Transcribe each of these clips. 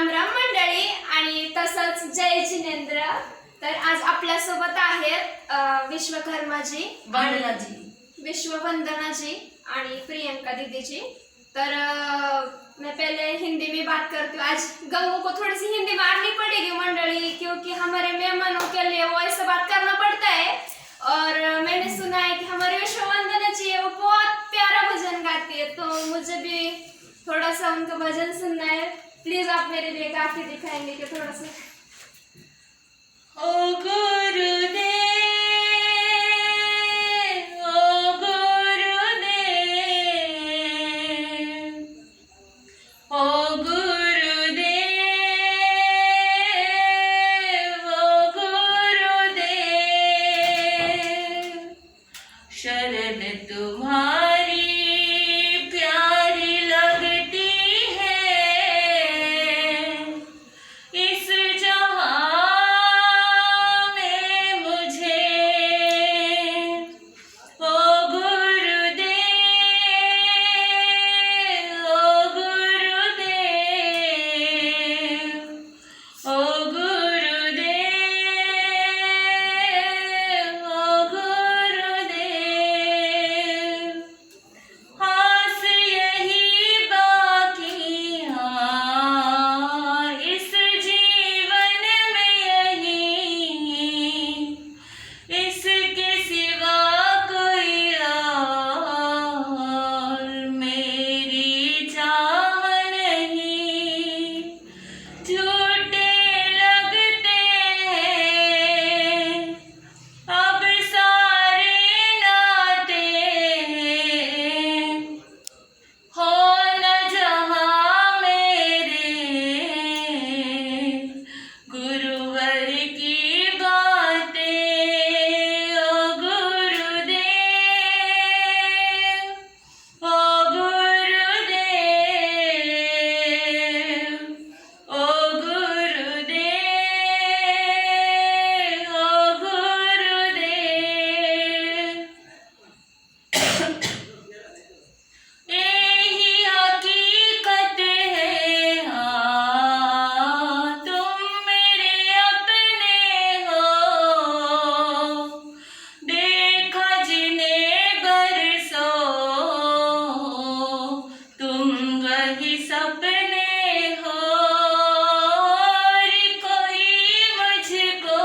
राम राम मंडळी आणि तसंच जय जिनेंद्र। तर आज आपल्यासोबत आहेत विश्वकर्माजी, विश्ववंदनाजी आणि प्रियंका दीदी जी। तर मैं पहले हिंदी में बात करती हूँ। आज गंगू को थोड़ी सी हिंदी मारनी पड़ेगी मंडली, क्योंकि हमारे मेहमानों के लिए वो ऐसे बात करना पड़ता है। और मैंने सुना है कि हमारी विश्ववंदना जी है, वो बहुत प्यारा भजन गाती है, तो मुझे भी थोड़ा सा उनका भजन सुनना है। प्लीज आप मेरे लिए गा के दिखाएंगे कि थोड़ा सा। ओ गुरुदेव, ओ गुरुदेव, ओ गुरुदेव, ओ गुरुदेव, शरण तुम्हारी प्यारी लगती है इस जहां में मुझे। ओ गुरुदेव, ओ गुरुदेव, ओ गुरुदेव, ओ गुरुदेव, आस यही बाकी हाँ इस जीवन में यही, इसके सिवा कोई और मेरी चाह नहीं। झूठे लगते हैं अब सारे नाते, हो न जहाँ मेरे गुरुवर की बातें। ओ गुरुदेव, ओ गुरुदेव, ओ गुरुदेव, ओ गुरुदेव, यही हकीकत है हाँ तुम मेरे अपने हो। देखा जिन्हें बरसों तुम वही सपने हो। और कोई मुझको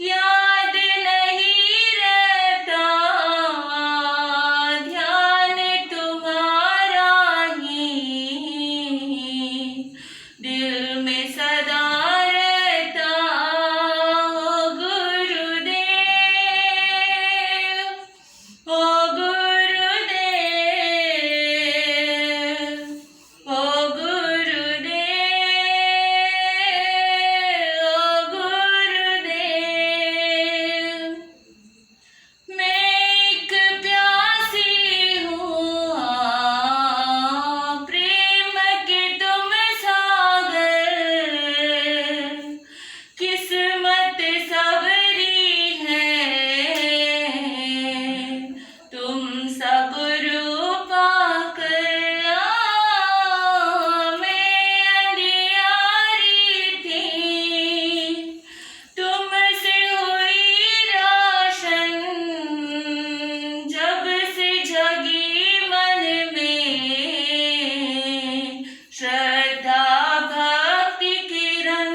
याद नहीं रहता, ध्यान तुम्हारा ही दिल में सदा रहता। ओ गुरुदेव, ओ गुरुदेव, ओ गुरुदेव, ओ गुरुदेव, मैं एक प्यासी हूँ प्रेम के तुम सागर। किस्मत सबरी है तुम सब रूपा कर। मैं अंधियारी थी तुमसे हुई रोशन, जब से जगी मन में श्रद्धा भक्ति किरण।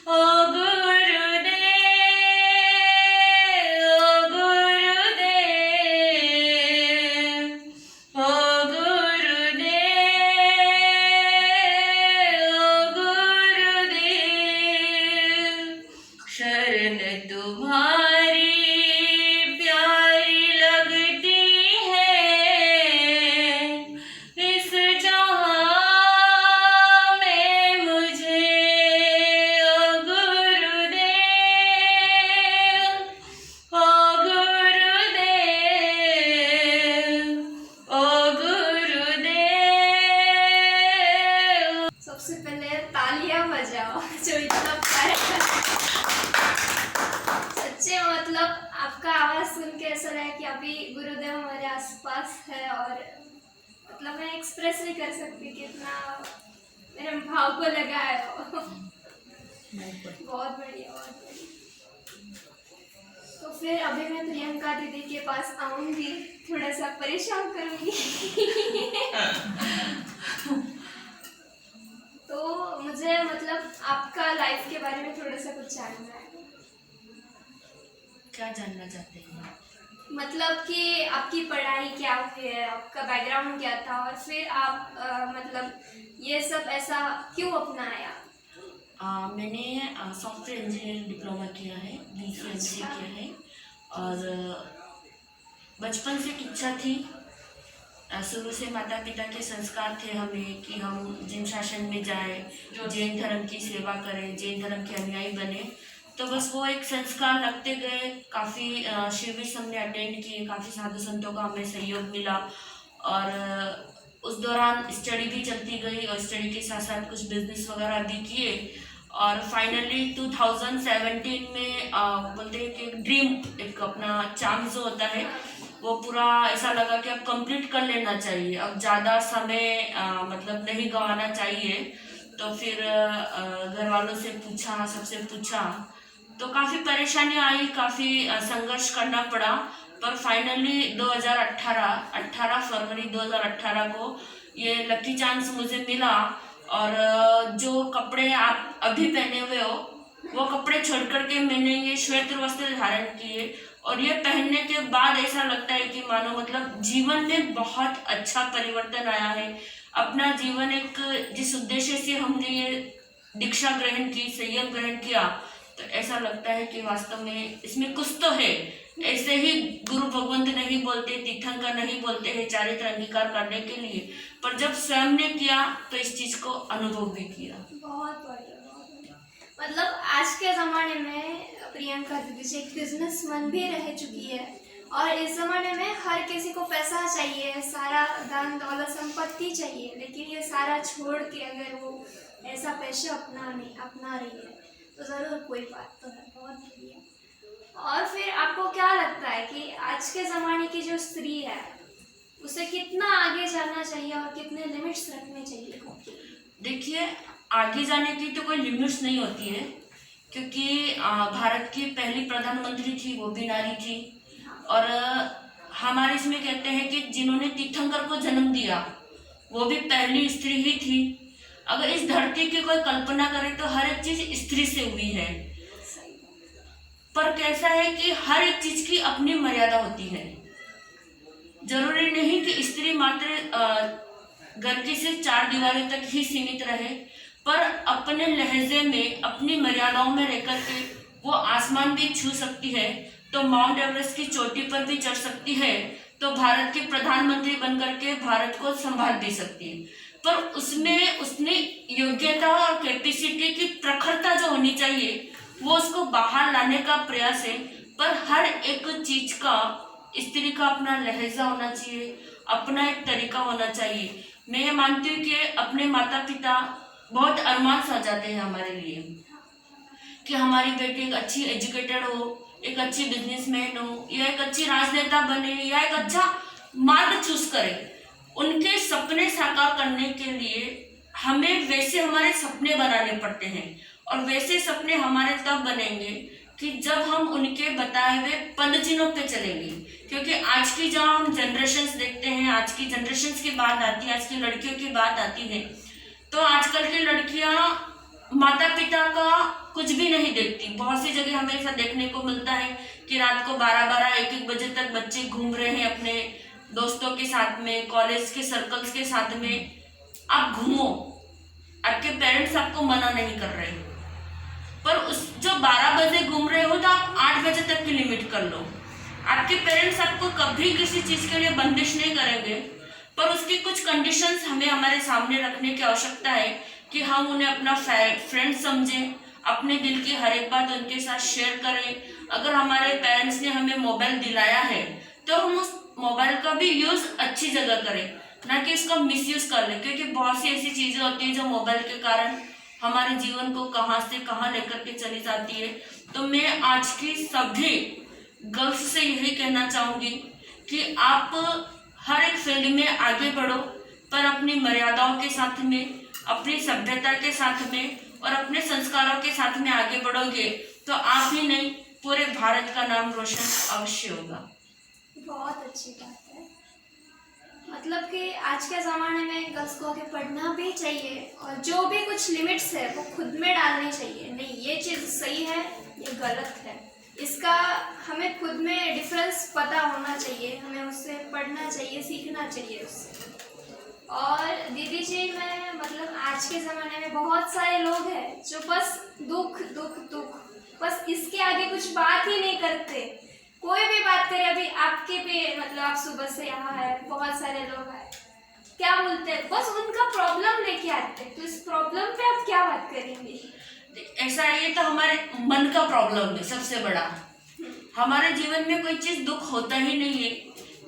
ओ गुरुदेव, ओ गुरुदेव, ओ गुरुदेव, ओ गुरुदेव, शरण तुम्हारी प्यारी लगती है इस जहां में मुझे। ओ गुरुदेव, ओ गुरुदेव, ओ गुरुदेव। सबसे पहले तालियां बजाओ जो इतना प्यारा। सच्चे मतलब आपका आवाज सुन के ऐसा लगा कि अभी गुरुदेव हमारे आसपास है, और मतलब मैं एक्सप्रेस नहीं कर सकती कितना मेरे भाव को लगाया हो। बहुत बढ़िया, बहुत बढ़िया। तो फिर अभी मैं प्रियंका दीदी के पास आऊंगी, थोड़ा सा परेशान करूंगी। तो मुझे मतलब आपका लाइफ के बारे में थोड़ा सा कुछ जानना है। क्या जानना चाहते हैं? मतलब कि आपकी पढ़ाई क्या हुई है, आपका बैकग्राउंड क्या था, और फिर आप मतलब ये सब ऐसा क्यों अपनाया? मैंने सॉफ्टवेयर इंजीनियरिंग डिप्लोमा किया है, BCMC किया है। और बचपन से एक इच्छा थी, शुरू से माता पिता के संस्कार थे हमें कि हम जिन शासन में जाएं, जैन धर्म की सेवा करें, जैन धर्म के अनुयायी बने। तो बस वो एक संस्कार लगते गए। काफ़ी शिविर हमने अटेंड किए, काफ़ी साधु संतों का हमें सहयोग मिला। और उस दौरान स्टडी भी चलती गई और स्टडी के साथ साथ कुछ बिजनेस वगैरह भी किए। और फाइनली 2017 में बोलते हैं कि ड्रीम, एक अपना चांस जो होता है वो पूरा ऐसा लगा कि अब कंप्लीट कर लेना चाहिए, अब ज़्यादा समय मतलब नहीं गंवाना चाहिए। तो फिर घर वालों से पूछा, सबसे पूछा, तो काफ़ी परेशानी आई, काफ़ी संघर्ष करना पड़ा। पर फाइनली 18 फरवरी 2018 को ये लकी चांस मुझे मिला। और जो कपड़े आप अभी पहने हुए हो वो कपड़े छोड़ करके मैंने ये श्वेत वस्त्र धारण किए। और ये पहनने के बाद ऐसा लगता है कि मानो मतलब जीवन में बहुत अच्छा परिवर्तन आया है। अपना जीवन एक जिस उद्देश्य से हमने ये दीक्षा ग्रहण की, संयम ग्रहण किया, तो ऐसा लगता है कि वास्तव में इसमें कुछ तो है। ऐसे ही गुरु भगवंत नहीं बोलते, तीर्थंकर नहीं बोलते हैं चारित्र अंगीकार करने के लिए, पर जब स्वयं ने किया तो इस चीज को अनुभव भी किया। बहुत बढ़िया, बहुत बढ़िया। मतलब आज के ज़माने में प्रियंका दीदी जी एक बिजनेसमैन भी रह चुकी है, और इस ज़माने में हर किसी को पैसा चाहिए, सारा धन दौलत संपत्ति चाहिए, लेकिन ये सारा छोड़ के अगर वो ऐसा पेशा अपना रही है तो ज़रूर कोई बात तो है। बहुत बढ़िया। और फिर आपको क्या लगता है कि आज के ज़माने की जो स्त्री है उसे कितना आगे जाना चाहिए और कितने लिमिट्स रखने चाहिए खुद के? देखिए, आगे जाने की तो कोई लिमिट्स नहीं होती है, क्योंकि भारत की पहली प्रधानमंत्री थी वो भी नारी थी। और हमारे इसमें कहते हैं कि जिन्होंने तीर्थंकर को जन्म दिया वो भी पहली स्त्री ही थी। अगर इस धरती की कोई कल्पना करे तो हर एक चीज स्त्री से हुई है। पर कैसा है कि हर एक चीज की अपनी मर्यादा होती है। जरूरी नहीं कि स्त्री मात्र घर की सिर्फ 4 दीवारों तक ही सीमित रहे, पर अपने लहजे में, अपनी मर्यादाओं में रहकर के वो आसमान भी छू सकती है, तो माउंट एवरेस्ट की चोटी पर भी चढ़ सकती है, तो भारत की प्रधानमंत्री बनकर के भारत को संभाल भी सकती है। पर उसमें उसने योग्यता और कैपेसिटी की प्रखरता जो होनी चाहिए वो उसको बाहर लाने का प्रयास है। पर हर एक चीज का स्त्री का अपना लहजा होना चाहिए, अपना एक तरीका होना चाहिए। मैं ये मानती हूँ कि अपने माता पिता बहुत अरमान सजाते हैं हमारे लिए कि हमारी बेटी एक अच्छी एजुकेटेड हो, एक अच्छी बिजनेसमैन हो, या एक अच्छी राजनेता बने, या एक अच्छा मार्ग चूज करे। उनके सपने साकार करने के लिए हमें वैसे हमारे सपने बनाने पड़ते हैं, और वैसे सपने हमारे तब बनेंगे कि जब हम उनके बताए हुए पदचिन्हों पे चलेंगे। क्योंकि आज की जहाँ हम जनरेशन्स देखते हैं, आज की जनरेशन्स की बात आती है, आज की लड़कियों की बात आती है, तो आजकल की लड़कियां माता पिता का कुछ भी नहीं देखती। बहुत सी जगह हमें ऐसा देखने को मिलता है कि रात को 12-12, 1-1 बजे तक बच्चे घूम रहे हैं अपने दोस्तों के साथ में, कॉलेज के सर्कल्स के साथ में। आप घूमो, आपके पेरेंट्स आपको मना नहीं कर रहे, पर उस जो 12 बजे घूम रहे हो तो आप 8 बजे तक की लिमिट कर लो। आपके पेरेंट्स आपको कभी किसी चीज के लिए बंदिश नहीं करेंगे, पर उसकी कुछ कंडीशंस हमें हमारे सामने रखने की आवश्यकता है कि हम उन्हें अपना फ्रेंड समझें, अपने दिल की हर एक बात उनके साथ शेयर करें। अगर हमारे पेरेंट्स ने हमें मोबाइल दिलाया है तो हम उस मोबाइल का भी यूज अच्छी जगह करें, ना कि इसका मिसयूज कर लें। क्योंकि बहुत सी ऐसी चीजें होती हैं जो मोबाइल के कारण हमारे जीवन को कहाँ से कहाँ लेकर के चली जाती है। तो मैं आज की सभी गर्ल्स से यही कहना चाहूंगी कि आप हर एक फील्ड में आगे बढ़ो, पर अपनी मर्यादाओं के साथ में, अपनी सभ्यता के साथ में और अपने संस्कारों के साथ में आगे बढ़ोगे तो आप ही नहीं पूरे भारत का नाम रोशन अवश्य होगा। बहुत अच्छी बात है। मतलब कि आज के ज़माने में गर्ल्स को आगे पढ़ना भी चाहिए और जो भी कुछ लिमिट्स है वो खुद में डालनी चाहिए। नहीं, ये चीज़ सही है, ये गलत है, इसका हमें खुद में डिफरेंस पता होना चाहिए, हमें उससे पढ़ना चाहिए, सीखना चाहिए उससे। और दीदी जी, मैं मतलब आज के ज़माने में बहुत सारे लोग हैं जो बस दुख दुख दुख, बस इसके आगे कुछ बात ही नहीं करते। कोई भी बात करे, अभी आपके भी मतलब आप सुबह से यहाँ है, बहुत सारे लोग आए, क्या बोलते हैं, बस उनका प्रॉब्लम लेके आते हैं। तो इस प्रॉब्लम पे आप क्या बात करेंगे? ऐसा है, ये तो हमारे मन का प्रॉब्लम है सबसे बड़ा। हमारे जीवन में कोई चीज दुख होता ही नहीं है,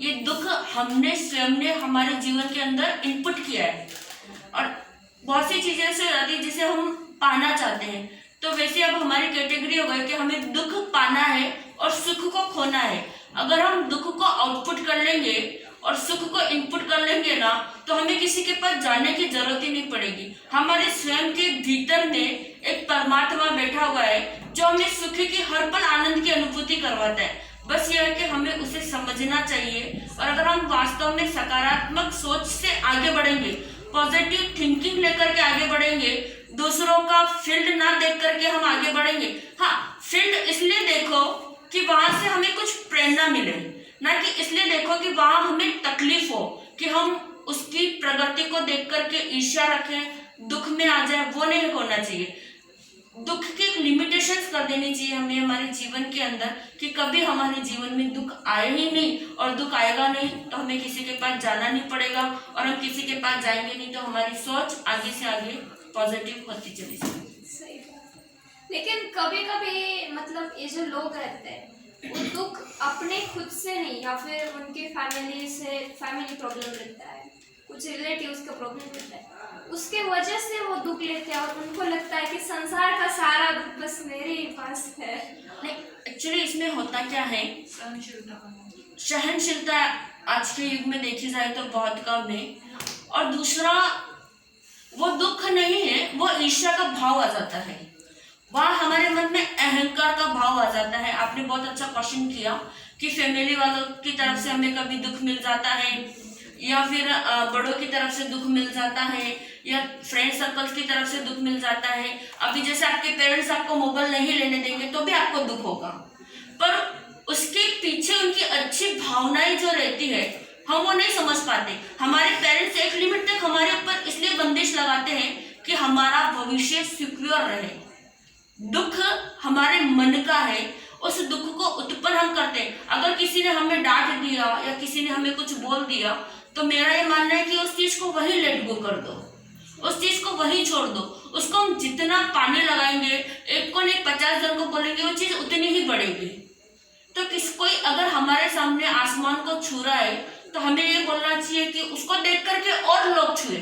ये दुख हमने स्वयं ने हमारे जीवन के अंदर इनपुट किया है। और बहुत सी चीजें ऐसे हो जाती है जिसे हम पाना चाहते हैं, तो वैसे अब हमारी कैटेगरी हो गई कि हमें दुख पाना है और सुख को खोना है। अगर हम दुख को आउटपुट कर लेंगे और सुख को इनपुट कर लेंगे ना, तो हमें किसी के पास जाने की जरूरत ही नहीं पड़ेगी। हमारे स्वयं के भीतर में एक परमात्मा बैठा हुआ है जो हमें सुख की हर पल आनंद की अनुभूति करवाता है। बस यह है कि हमें उसे समझना चाहिए। और अगर हम वास्तव में सकारात्मक सोच से आगे बढ़ेंगे, पॉजिटिव थिंकिंग लेकर के आगे बढ़ेंगे, दूसरों का फील्ड ना देख करके हम आगे बढ़ेंगे। हाँ, फील्ड इसलिए देखो कि वहां से हमें कुछ प्रेरणा मिले, ना कि इसलिए देखो कि वहां हमें तकलीफ हो कि हम उसकी प्रगति को देख करके ईर्ष्या रखें, दुख में आ जाए। वो नहीं होना चाहिए। दुख की लिमिटेशंस कर देनी चाहिए हमें हमारे जीवन के अंदर कि कभी हमारे जीवन में दुख आए ही नहीं, और दुख आएगा नहीं तो हमें किसी के पास जाना नहीं पड़ेगा, और हम किसी के पास जाएंगे नहीं तो हमारी सोच आगे से आगे पॉजिटिव होती चली जाएगी। सही बात है। लेकिन कभी कभी मतलब ये जो लोग रहते हैं वो दुख अपने खुद से नहीं, या फिर उनके फैमिली प्रॉब्लम रहता है, कुछ रिलेटिव्स का प्रॉब्लम रहता है, उसके वजह से वो दुख लेते हैं और उनको लगता है कि संसार का सारा दुख बस मेरे ही पास है। नहीं, एक्चुअली इसमें होता क्या है, सहनशीलता आज के युग में देखी जाए तो बहुत कम है। और दूसरा, वो दुख नहीं है, वो ईर्ष्या का भाव आ जाता है। वहाँ हमारे मन में अहंकार का भाव आ जाता है। आपने बहुत अच्छा क्वेश्चन किया कि फैमिली वालों की तरफ से हमें कभी दुख मिल जाता है, या फिर बड़ों की तरफ से दुख मिल जाता है, या फ्रेंड सर्कल्स की तरफ से दुख मिल जाता है। अभी जैसे आपके पेरेंट्स आपको मोबाइल नहीं लेने देंगे तो भी आपको दुख होगा, पर उसके पीछे उनकी अच्छी भावनाएं जो रहती है हम वो नहीं समझ पाते। हमारे पेरेंट्स एक लिमिट तक हमारे ऊपर इसलिए बंदिश लगाते हैं कि हमारा भविष्य सिक्योर रहे। दुख हमारे मन का है, उस दुख को उत्पन्न हम करते हैं। अगर किसी ने हमें डांट दिया या किसी ने हमें कुछ बोल दिया तो मेरा ये मानना है कि उस चीज को वही लेट गो कर दो, उस चीज को वही छोड़ दो। उसको हम जितना पानी लगाएंगे, एक को नहीं 50 जन को बोलेंगे, वो चीज उतनी ही बढ़ेगी। तो कोई अगर हमारे सामने आसमान को छू रहा है तो हमें ये बोलना चाहिए कि उसको देख करके और लोग छुए,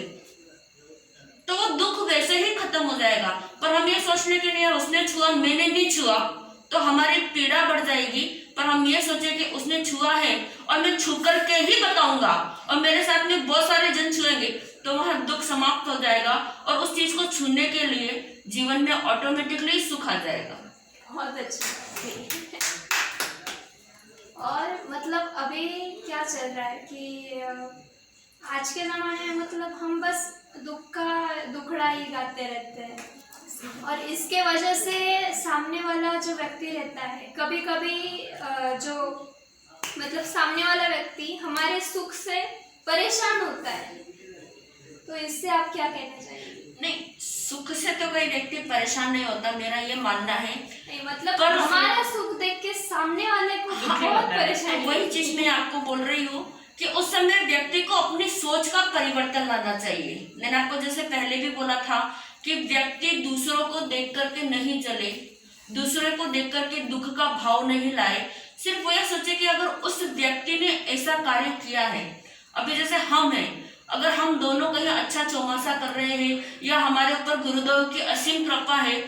तो वो दुख वैसे ही खत्म हो जाएगा। पर हम ये सोचने के लिए उसने छुआ मैंने नहीं छुआ तो हमारी पीड़ा बढ़ जाएगी। पर हम ये सोचे कि उसने छुआ है और मैं छू करके ही बताऊंगा और मेरे साथ में बहुत सारे जन छुएंगे, तो वह दुख समाप्त हो जाएगा और उस चीज को छूने के लिए जीवन में ऑटोमेटिकली सुख आ जाएगा। बहुत अच्छा। और मतलब अभी क्या चल रहा है कि आज के ज़माने में मतलब हम बस दुखड़ा ही गाते रहते हैं, और इसके वजह से सामने वाला जो व्यक्ति रहता है, कभी कभी जो मतलब सामने वाला व्यक्ति हमारे सुख से परेशान होता है। तो इससे आप क्या कहना चाहेंगे? नहीं, सुख से तो कोई व्यक्ति परेशान नहीं होता, मेरा ये मानना है। नहीं मतलब हमारा सुख देख के सामने वाले को बहुत परेशानी। वही चीज मैं आपको बोल रही हूँ कि उस समय व्यक्ति को अपनी सोच का परिवर्तन लाना चाहिए। मैंने आपको जैसे पहले भी बोला था कि व्यक्ति दूसरों को देख करके नहीं जले, दूसरे को देख करके दुख का भाव नहीं लाए। सिर्फ वो यह सोचे कि अगर उस व्यक्ति ने ऐसा कार्य किया है, अभी जैसे हम हैं, अगर हम दोनों कहीं अच्छा चौमासा कर रहे हैं या हमारे ऊपर गुरुदेव की असीम कृपा है,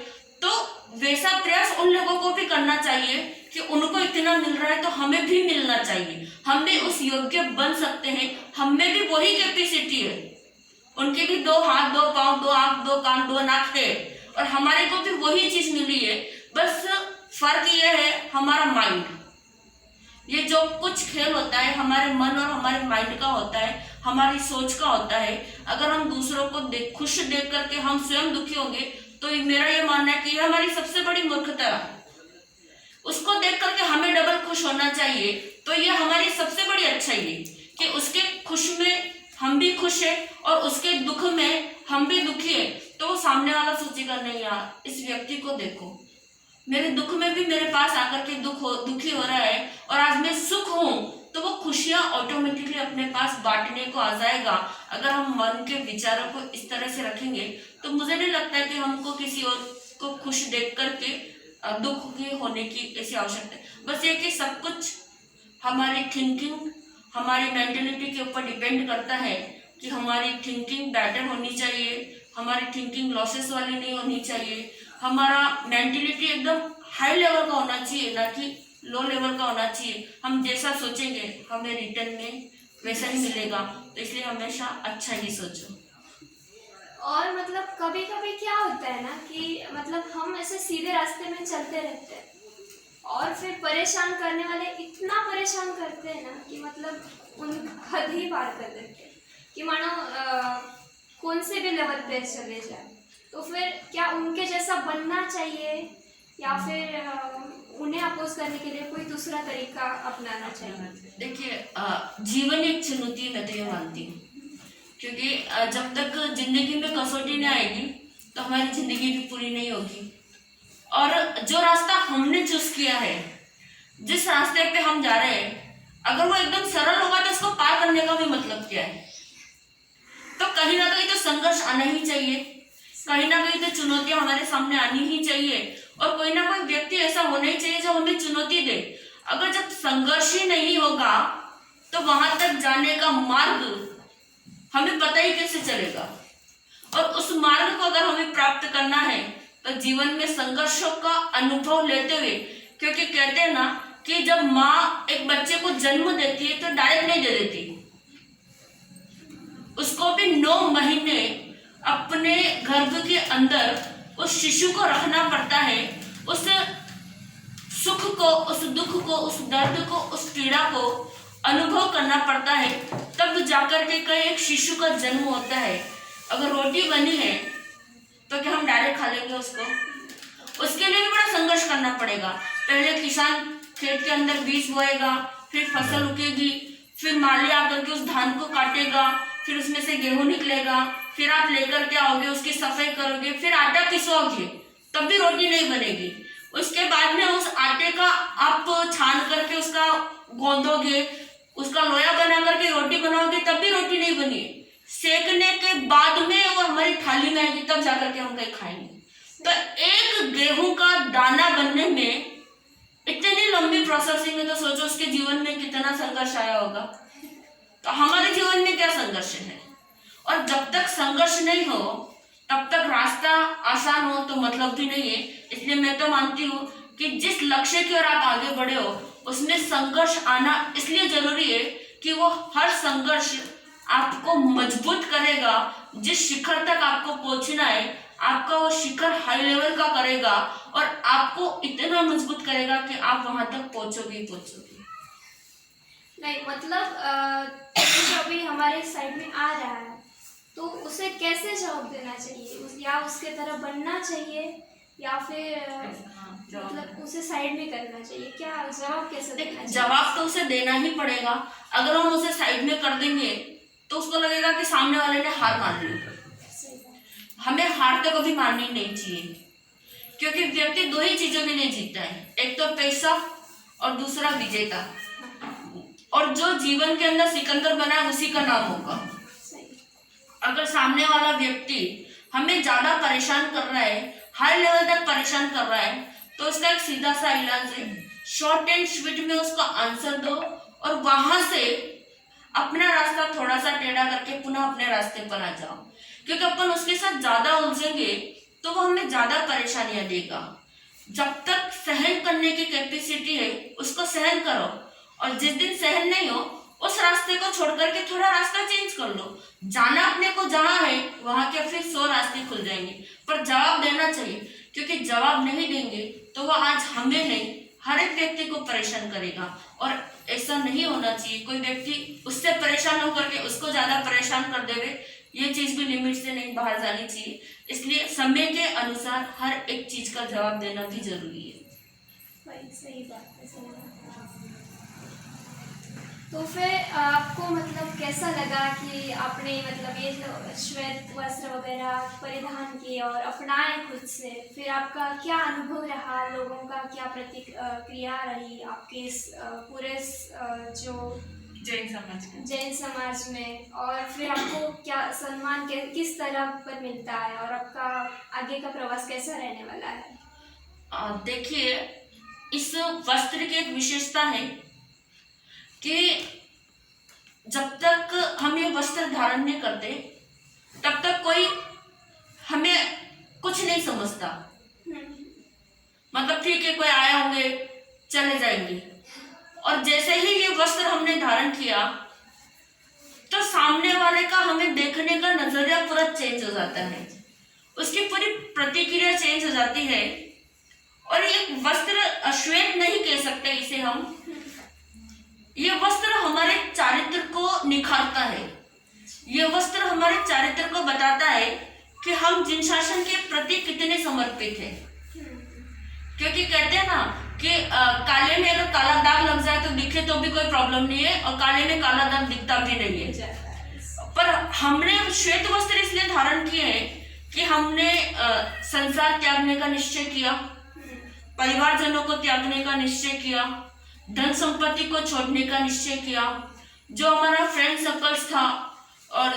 तो वैसा प्रयास उन लोगों को भी करना चाहिए कि उनको इतना मिल रहा है तो हमें भी मिलना चाहिए। हम भी उस योग्य बन सकते हैं, हम में भी वही कैपेसिटी है। उनके भी 2 हाथ 2 पाँव 2 आंख 2 कान 2 नाक है, और हमारे को भी वही चीज मिली है, बस फर्क ये है हमारा माइंड। ये जो कुछ खेल होता है हमारे मन और हमारे माइंड का होता है, हमारी सोच का होता है। अगर हम दूसरों को खुश देख करके हम स्वयं दुखी होंगे, तो मेरा ये मानना है कि ये हमारी सबसे बड़ी मूर्खता है। उसको देख करके हमें डबल खुश होना चाहिए, तो ये हमारी सबसे बड़ी अच्छाई है कि उसके खुश में हम भी खुश है और उसके दुख में हम भी दुखी है। तो वो सामने वाला सोचेगा नहीं यार, इस व्यक्ति को देखो, मेरे दुख में भी मेरे पास आकर के दुखी हो रहा है, और आज मैं सुख हूं, तो वो खुशियां ऑटोमेटिकली अपने पास बांटने को आ जाएगा। अगर हम मन के विचारों को इस तरह से रखेंगे, तो मुझे नहीं लगता है कि हमको किसी और को खुश देख करके दुखी होने की ऐसी आवश्यकता है। बस ये कि सब कुछ हमारी थिंकिंग, हमारी मेंटेलिटी के ऊपर डिपेंड करता है कि हमारी थिंकिंग बेटर होनी चाहिए, हमारी थिंकिंग लॉसेस वाली नहीं होनी चाहिए, हमारा मेंटेलिटी एकदम हाई लेवल का होना चाहिए, ना कि लो लेवल का होना चाहिए। हम जैसा सोचेंगे हमें रिटर्न में वैसा ही मिलेगा, तो इसलिए हमेशा अच्छा ही सोचो। और मतलब कभी कभी क्या होता है ना कि मतलब हम ऐसे सीधे रास्ते में चलते रहते हैं, और फिर परेशान करने वाले इतना परेशान करते हैं ना कि मतलब उन हद ही पार कर देते हैं कि मानो कौन से भी लेवल पे चले जाए। तो फिर क्या उनके जैसा बनना चाहिए, या फिर उन्हें अपोज करने के लिए कोई दूसरा तरीका अपनाना चाहिए? देखिए, जीवन एक चुनौती, मैं तो ये मानती हूँ, क्योंकि जब तक जिंदगी में कसौटी नहीं आएगी तो हमारी जिंदगी भी पूरी नहीं होगी। और जो रास्ता हमने चूज किया है, जिस रास्ते पे हम जा रहे हैं, अगर वो एकदम सरल होगा तो उसको पार करने का भी मतलब क्या है? तो कहीं ना कहीं तो संघर्ष आना ही चाहिए, कहीं ना कहीं तो चुनौतियां हमारे सामने आनी ही चाहिए, और कोई ना कोई व्यक्ति ऐसा होना ही चाहिए जो हमें चुनौती दे। अगर जब संघर्ष ही नहीं होगा तो वहां तक जाने का मार्ग हमें पता ही कैसे चलेगा। और उस मार्ग को अगर हमें प्राप्त करना है तो जीवन में संघर्षों का अनुभव लेते हुए, क्योंकि कहते हैं ना कि जब माँ एक बच्चे को जन्म देती है तो डायरेक्ट नहीं दे देती, उसको भी 9 महीने अपने गर्भ के अंदर उस शिशु को रखना पड़ता है। उस सुख को, उस दुख को, उस दर्द को, उस पीड़ा को अनुभव करना पड़ता है, तब जाकर के कई एक शिशु का जन्म होता है। अगर रोटी बनी है तो क्या हम डायरेक्ट खा लेंगे उसको? उसके लिए भी बड़ा संघर्ष करना पड़ेगा। पहले किसान खेत के अंदर बीज बोएगा, फिर फसल उगेगी, फिर माली आकर के उस धान को काटेगा, फिर उसमें से गेहूं निकलेगा, फिर आप लेकर के आओगे, उसकी सफाई करोगे, फिर आटा पिसोगे, तब भी रोटी नहीं बनेगी। उसके बाद में उस आटे का आप छान करके उसका गोंदोगे, उसका लोया बना करके रोटी बनाओगे, तब भी रोटी नहीं बनी। सेकने के बाद में वो हमारी थाली में आएगी, तब जाकर के हम कहीं खाएंगे। तो एक गेहूं का दाना बनने में इतनी लंबी प्रोसेसिंग है, तो सोचो उसके जीवन में कितना संघर्ष आया होगा। तो हमारे जीवन में क्या संघर्ष है? और जब तक संघर्ष नहीं हो तब तक रास्ता आसान हो तो मतलब भी नहीं है। इसलिए मैं तो मानती हूँ कि जिस लक्ष्य की ओर आप आगे बढ़े हो उसमें संघर्ष आना इसलिए जरूरी है कि वो हर संघर्ष आपको मजबूत करेगा। जिस शिखर तक आपको पहुंचना है, आपका वो शिखर हाई लेवल का करेगा और आपको इतना मजबूत करेगा कि आप वहां तक पहुंचोगे। नहीं मतलब जो अभी हमारे साइड में आ रहा है तो उसे कैसे जवाब देना चाहिए, या उसके तरह बनना चाहिए, या फिर मतलब उसे साइड में करना चाहिए? क्या जवाब कैसे देना चाहिए? जवाब तो उसे देना ही पड़ेगा। अगर हम उसे साइड में कर देंगे तो उसको लगेगा कि सामने वाले ने हार मान ली। हमें हार तो कभी माननी नहीं चाहिए, क्योंकि व्यक्ति 2 ही चीजों में नहीं जीतता है, एक तो पैसा और दूसरा विजेता। और जो जीवन के अंदर सिकंदर बना है उसी का नाम होगा। अगर सामने वाला व्यक्ति हमें ज्यादा परेशान कर रहा है, हाई लेवल तक परेशान कर रहा है, तो उसका एक सीधा सा इलाज है, शॉर्ट एंड स्वीट में उसका आंसर दो और वहां से अपना रास्ता थोड़ा सा टेढ़ा करके पुनः अपने रास्ते पर आ जाओ। क्योंकि अपन उसके साथ ज्यादा उलझेंगे तो वो हमें ज्यादा परेशानियां देगा। जब तक सहन करने की कैपेसिटी है उसको सहन करो, और जिस दिन सहन नहीं हो उस रास्ते को छोड़ करके थोड़ा रास्ता चेंज कर लो। जाना अपने को जहाँ है वहां के फिर 100 रास्ते खुल जाएंगे, पर जवाब देना चाहिए, क्योंकि जवाब नहीं देंगे तो वो आज हमें नहीं हर एक व्यक्ति को परेशान करेगा। और ऐसा नहीं होना चाहिए, कोई व्यक्ति उससे परेशान होकर के उसको ज्यादा परेशान कर देवे, ये चीज भी लिमिट से नहीं बाहर जानी चाहिए। इसलिए समय के अनुसार हर एक चीज का जवाब देना भी जरूरी है। भाई सही बात है, सही बात है। तो फिर आपको मतलब कैसा लगा कि आपने मतलब ये जो श्वेत वस्त्र वगैरह परिधान किए और अपनाए खुद से, फिर आपका क्या अनुभव रहा, लोगों का क्या प्रतिक्रिया रही आपके इस पूरे जो जैन समाज में, और फिर आपको क्या सम्मान किस तरह पर मिलता है और आपका आगे का प्रवास कैसा रहने वाला है? देखिए, इस वस्त्र की एक विशेषता है कि जब तक हम ये वस्त्र धारण नहीं करते तब तक कोई हमें कुछ नहीं समझता। मतलब ठीक है, कोई आए होंगे चले जाएंगे, और जैसे ही ये वस्त्र हमने धारण किया तो सामने वाले का हमें देखने का नजरिया पूरा चेंज हो जाता है, उसकी पूरी प्रतिक्रिया चेंज हो जाती है। और ये वस्त्र श्वेत नहीं कह सकते इसे हम, ये वस्त्र हमारे चारित्र को निखारता है। ये वस्त्र हमारे चारित्र को बताता है कि हम जिन शासन के प्रति कितने समर्पित हैं। क्योंकि कहते हैं ना कि काले में अगर काला दाग लग जाए तो दिखे तो भी कोई प्रॉब्लम नहीं है, और काले में काला दाग दिखता भी नहीं है। पर हमने श्वेत वस्त्र इसलिए धारण किए हैं कि हमने संसार त्यागने का निश्चय किया, परिवारजनों को त्यागने का निश्चय किया, धन संपत्ति को छोड़ने का निश्चय किया, जो हमारा फ्रेंड सर्कल्स था, और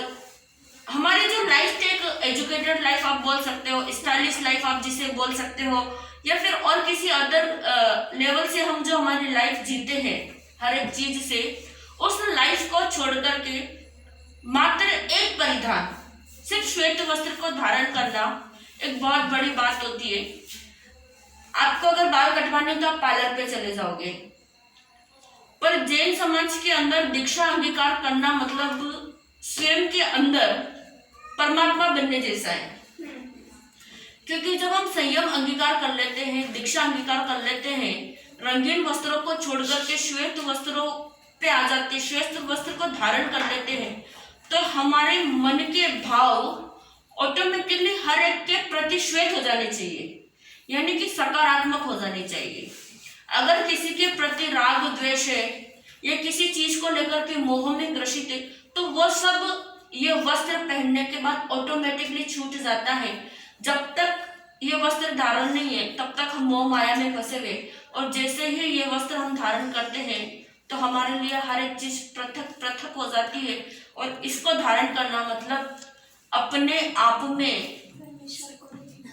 हमारी जो लाइफ थी, एक एजुकेटेड लाइफ आप बोल सकते हो, स्टाइलिश लाइफ आप जिसे बोल सकते हो, या फिर और किसी अदर लेवल से हम जो हमारी लाइफ जीते हैं हर एक चीज से, उस लाइफ को छोड़ करके मात्र एक परिधान, सिर्फ श्वेत वस्त्र को धारण करना एक बहुत बड़ी बात होती है। आपको अगर बाल कटवाने तो आप पार्लर पे चले जाओगे, पर जैन समाज के अंदर दीक्षा अंगीकार करना मतलब स्वयं के अंदर परमात्मा बनने जैसा है। क्योंकि जब हम संयम अंगीकार कर लेते हैं, दीक्षा अंगीकार कर लेते हैं, रंगीन वस्त्रों को छोड़ करके श्वेत वस्त्रों पे आ जाते हैं, श्वेत वस्त्र को धारण कर लेते हैं, तो हमारे मन के भाव ऑटोमेटिकली हर एक के प्रति श्वेत हो जाने चाहिए, यानी कि सकारात्मक हो जाने चाहिए। अगर किसी के प्रति राग द्वेष है या किसी चीज को लेकर के मोह में ग्रसित है, तो वो सब ये वस्त्र पहनने के बाद ऑटोमेटिकली छूट जाता है। जब तक ये वस्त्र धारण नहीं है तब तक हम मोह माया में फंसे हुए, और जैसे ही ये वस्त्र हम धारण करते हैं तो हमारे लिए हर एक चीज पृथक पृथक हो जाती है। और इसको धारण करना मतलब अपने आप में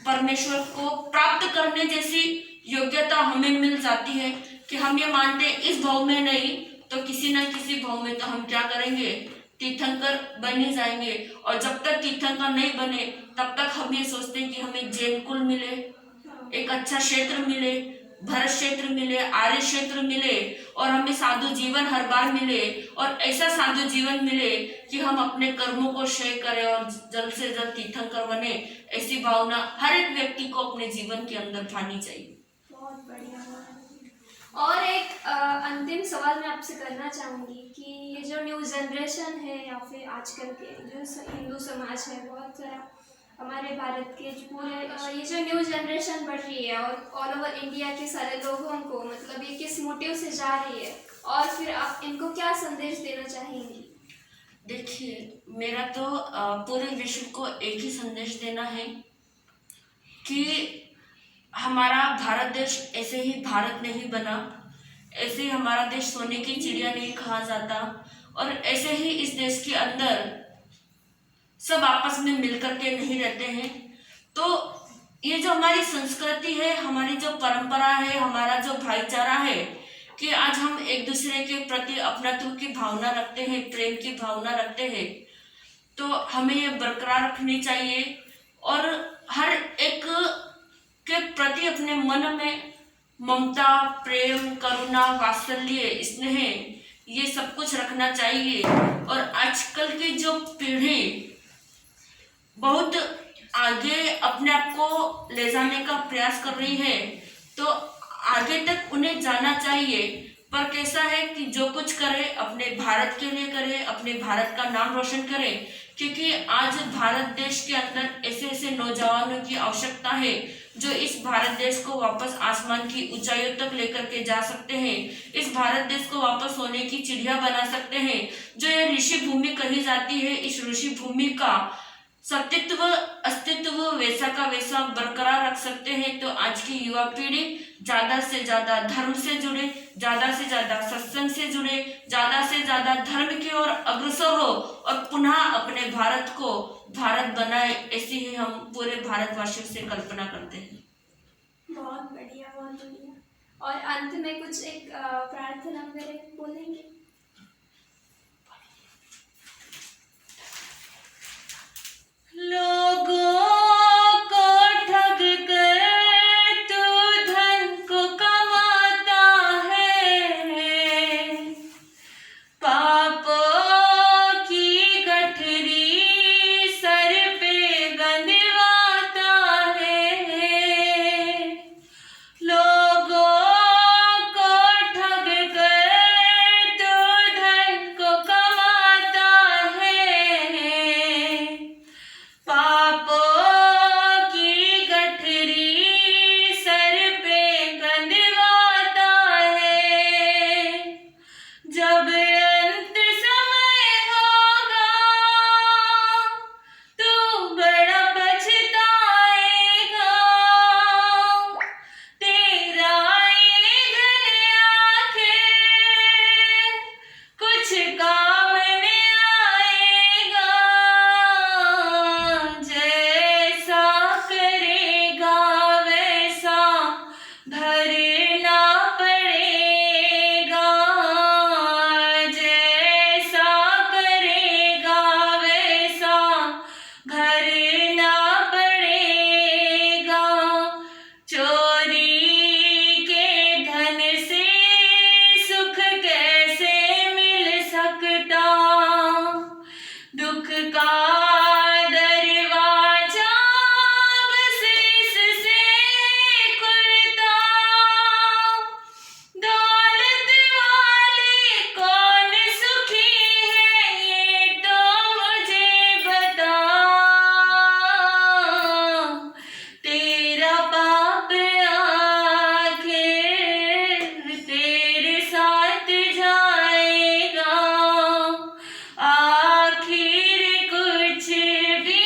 परमेश्वर को प्राप्त करने जैसी योग्यता हमें मिल जाती है कि हम ये मानते हैं इस भाव में नहीं तो किसी न किसी भाव में तो हम क्या करेंगे, तीर्थंकर बन ही जाएंगे। और जब तक तीर्थंकर नहीं बने तब तक हम ये सोचते हैं कि हमें जैन कुल मिले, एक अच्छा क्षेत्र मिले, भरत क्षेत्र मिले, आर्य क्षेत्र मिले, और हमें साधु जीवन हर बार मिले, और ऐसा साधु जीवन मिले कि हम अपने कर्मों को क्षय करें और जल्द से जल्द तीर्थंकर बने। ऐसी भावना हर एक व्यक्ति को अपने जीवन के अंदर पानी चाहिए। बहुत बढ़िया। और एक अंतिम सवाल मैं आपसे करना चाहूँगी कि ये जो न्यू जनरेशन है या फिर आजकल के जो हिंदू समाज है, बहुत सारा हमारे भारत के पूरे ये जो न्यू जनरेशन बढ़ रही है और ऑल ओवर इंडिया के सारे लोगों को मतलब ये किस मोटिव से जा रही है, और फिर आप इनको क्या संदेश देना चाहेंगी? देखिए, मेरा तो पूरे विश्व को एक ही संदेश देना है कि हमारा भारत देश ऐसे ही भारत नहीं बना, ऐसे ही हमारा देश सोने की चिड़िया नहीं कहा जाता, और ऐसे ही इस देश के अंदर सब आपस में मिलकर के नहीं रहते हैं। तो ये जो हमारी संस्कृति है, हमारी जो परंपरा है, हमारा जो भाईचारा है, कि आज हम एक दूसरे के प्रति अपनत्व की भावना रखते हैं, प्रेम की भावना रखते हैं, तो हमें ये बरकरार रखनी चाहिए। और हर एक के प्रति अपने मन में ममता, प्रेम, करुणा, वात्सल्य, स्नेह ये सब कुछ रखना चाहिए। और आजकल की जो पीढ़ी बहुत आगे अपने आप को ले जाने का प्रयास कर रही है, तो आगे तक उन्हें जाना चाहिए। पर कैसा है कि जो कुछ करे अपने भारत के लिए करे, अपने भारत का नाम रोशन करे, क्योंकि आज भारत देश के अंदर ऐसे ऐसे नौजवानों की आवश्यकता है जो इस भारत देश को वापस आसमान की ऊंचाइयों तक लेकर के जा सकते हैं, इस भारत देश को वापस सोने की चिड़िया बना सकते हैं। जो ये ऋषि भूमि कही जाती है, इस ऋषि भूमि का सत्तित्व अस्तित्व वैसा का वैसा बरकरार रख सकते हैं। तो आज की युवा पीढ़ी ज्यादा से ज्यादा धर्म से जुड़े, ज्यादा से ज्यादा सत्संग से जुड़े, ज्यादा से ज्यादा धर्म की ओर अग्रसर हो और पुनः अपने भारत को भारत बनाए, ऐसी ही हम पूरे भारतवासियों से कल्पना करते हैं। बहुत बढ़िया, बहुत बढ़िया। और अंत में कुछ एक प्रार्थना वगैरह बोलेंगे? लोगों को ठग कर तू धन को कमाता है, पापों की गठरी सर पे बंधवाता है। लोगों को ठग कर तू धन को कमाता है, पापों की गठरी सर पे बंधवाता है। जब अंत समय होगा तू बड़ा पछताएगा, तेरा ये धन आखिर कुछ काम नहीं आएगा। जैसा करेगा वैसा भरना पड़ेगा, जैसा करेगा वैसा भरना पड़ेगा। चोरी के धन से सुख कैसे मिल सकता, दुख का दरवाजा बस इससे खुलता। दौलत वाले कौन सुखी है ये तो मुझे बता, तेरा पाप आखिर तेरे साथ जाएगा, आखिर कुछ भी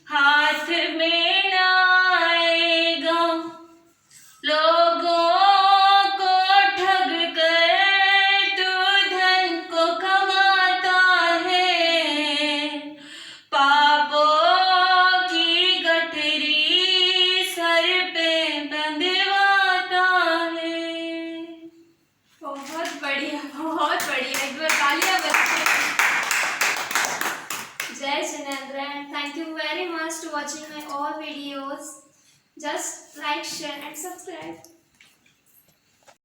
हाथ में ना आएगा। लोगों को ठग कर तू धन को कमाता है, पापों की गठरी सर पे बंधवाता है। बहुत बढ़िया, बहुत बढ़िया। एक बार तालियां बजाइए। जय Jinendra and thank you very much to watching my all videos. Just like, share and subscribe.